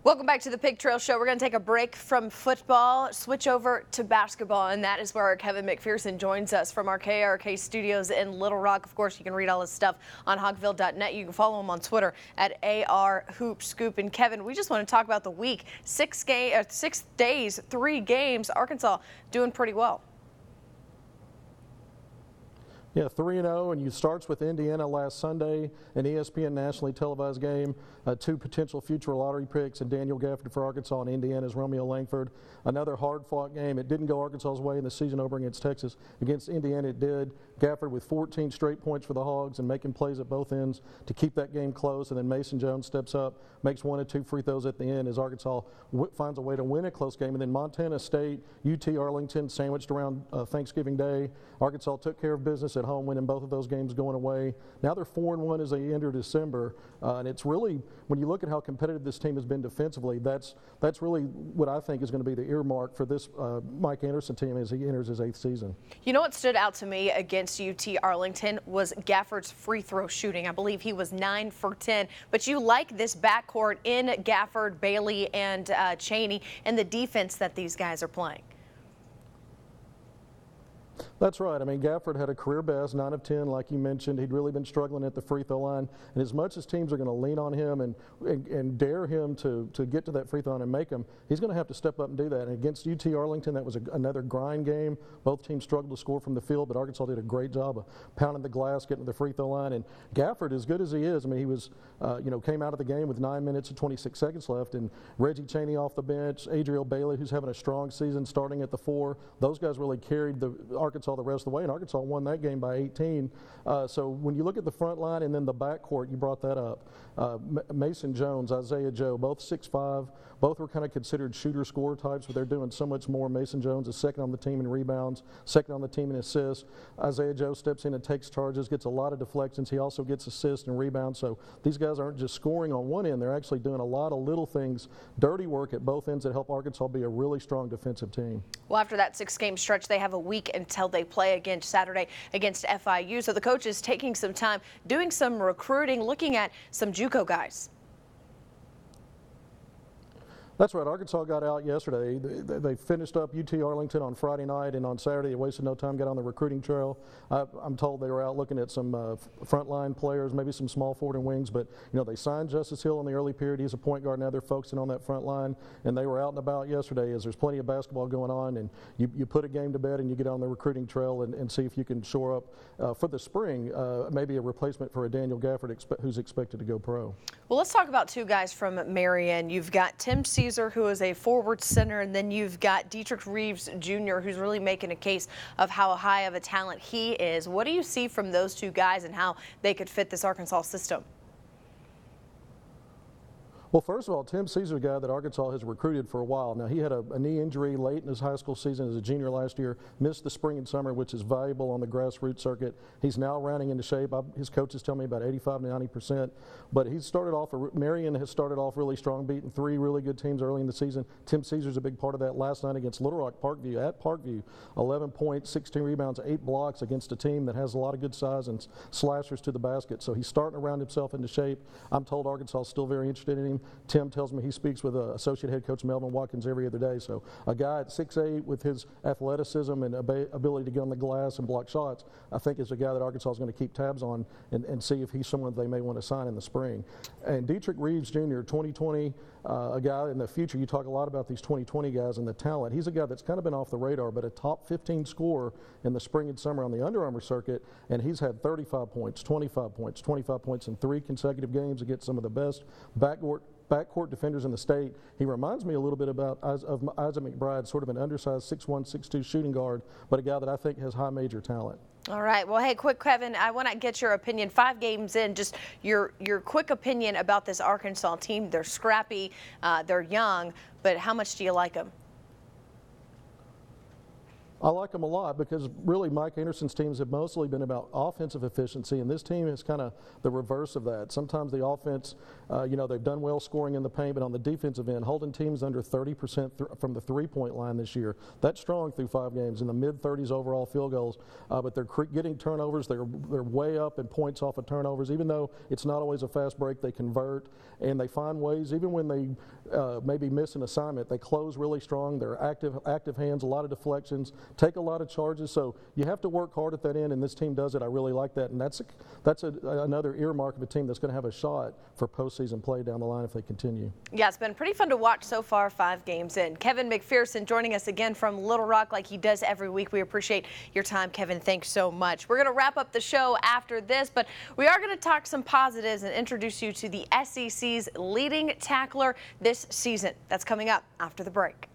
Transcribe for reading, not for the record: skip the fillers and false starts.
Welcome back to the Pig Trail Show. We're going to take a break from football, switch over to basketball, and that is where our Kevin McPherson joins us from our KRK studios in Little Rock. Of course, you can read all his stuff on hogville.net. You can follow him on Twitter at ARHoopScoop. And Kevin, we just want to talk about the week. 6 days, 3 games. Arkansas doing pretty well. Yeah, 3-0, and you starts with Indiana last Sunday, an ESPN nationally televised game. 2 potential future lottery picks, and Daniel Gafford for Arkansas, and Indiana's Romeo Langford. Another hard-fought game. It didn't go Arkansas's way in the season opener against Texas. Against Indiana, it did. Gafford with 14 straight points for the Hogs and making plays at both ends to keep that game close. And then Mason Jones steps up, makes 1 of 2 free throws at the end as Arkansas finds a way to win a close game. And then Montana State, UT Arlington sandwiched around Thanksgiving Day. Arkansas took care of business at home, winning both of those games going away. Now they're 4-1 as they enter December. And it's really, when you look at how competitive this team has been defensively, that's really what I think is going to be the earmark for this Mike Anderson team as he enters his 8th season. You know what stood out to me against UT Arlington was Gafford's free throw shooting. I believe he was 9 for 10. But you like this backcourt in Gafford, Bailey, and Chaney, and the defense that these guys are playing. That's right. I mean, Gafford had a career best, 9 of 10, like you mentioned. He'd really been struggling at the free throw line. And as much as teams are going to lean on him and dare him to get to that free throw line and make them, he's going to have to step up and do that. And against UT Arlington, that was another grind game. Both teams struggled to score from the field, but Arkansas did a great job of pounding the glass, getting to the free throw line. And Gafford, as good as he is, I mean, he was, came out of the game with 9 minutes and 26 seconds left. And Reggie Chaney off the bench, Adriel Bailey, who's having a strong season, starting at the 4. Those guys really carried the Arkansas the rest of the way, and Arkansas won that game by 18. So when you look at the front line and then the backcourt, you brought that up. Mason Jones, Isaiah Joe, both 6'5", both were kind of considered shooter-scorer types, but they're doing so much more. Mason Jones is second on the team in rebounds, second on the team in assists. Isaiah Joe steps in and takes charges, gets a lot of deflections. He also gets assists and rebounds. So these guys aren't just scoring on one end. They're actually doing a lot of little things, dirty work at both ends that help Arkansas be a really strong defensive team. Well, after that 6-game stretch, they have a week until they play again Saturday against FIU. So the coach is taking some time, doing some recruiting, looking at some JUCO guys. That's right. Arkansas got out yesterday. They finished up UT Arlington on Friday night, and on Saturday they wasted no time, got on the recruiting trail. I'm told they were out looking at some frontline players, maybe some small forward and wings, but they signed Justice Hill in the early period. He's a point guard. Now they're focusing on that front line, and they were out and about yesterday as there's plenty of basketball going on, and you put a game to bed and you get on the recruiting trail and see if you can shore up for the spring maybe a replacement for a Daniel Gafford who's expected to go pro. Well, let's talk about 2 guys from Marion. You've got Tim Caesar, who is a forward center, and then you've got Dietrich Reeves Jr., who's really making a case of how high of a talent he is. What do you see from those 2 guys and how they could fit this Arkansas system? Well, first of all, Tim Caesar, a guy that Arkansas has recruited for a while. Now, he had a knee injury late in his high school season as a junior last year, missed the spring and summer, which is valuable on the grassroots circuit. He's now rounding into shape. His coaches tell me about 85 to 90%. But he started off, Marion has started off really strong, beating 3 really good teams early in the season. Tim Caesar's a big part of that last night against Little Rock Parkview. At Parkview, 11 points, 16 rebounds, 8 blocks against a team that has a lot of good size and slashers to the basket. So he's starting to round himself into shape. I'm told Arkansas is still very interested in him. Tim tells me he speaks with associate head coach Melvin Watkins every other day. So a guy at 6'8" with his athleticism and ability to get on the glass and block shots, I think is a guy that Arkansas is going to keep tabs on and see if he's someone they may want to sign in the spring. And Dietrich Reeves Jr., 2020, a guy in the future. You talk a lot about these 2020 guys and the talent. He's a guy that's kind of been off the radar, but a top 15 scorer in the spring and summer on the Under Armour circuit, and he's had 35 points, 25 points, 25 points in 3 consecutive games against some of the best backcourt defenders in the state. He reminds me a little bit of Isaac McBride, sort of an undersized 6'1", 6'2" shooting guard, but a guy that I think has high major talent. All right. Well, hey, quick, Kevin, I want to get your opinion. 5 games in, just your quick opinion about this Arkansas team. They're scrappy, they're young, but how much do you like them? I like them a lot because really Mike Anderson's teams have mostly been about offensive efficiency, and this team is kind of the reverse of that. Sometimes the offense, they've done well scoring in the paint, but on the defensive end, holding teams under 30% from the three-point line this year. That's strong through 5 games, in the mid-30s overall field goals, but they're getting turnovers. They're way up in points off of turnovers. Even though it's not always a fast break, they convert, and they find ways, even when they maybe miss an assignment, they close really strong. They're active hands, a lot of deflections, take a lot of charges, so you have to work hard at that end, and this team does it. I really like that, and that's another earmark of a team that's going to have a shot for postseason play down the line if they continue. Yeah, it's been pretty fun to watch so far, 5 games in. Kevin McPherson joining us again from Little Rock like he does every week. We appreciate your time, Kevin. Thanks so much. We're going to wrap up the show after this, but we are going to talk some positives and introduce you to the SEC's leading tackler this season. That's coming up after the break.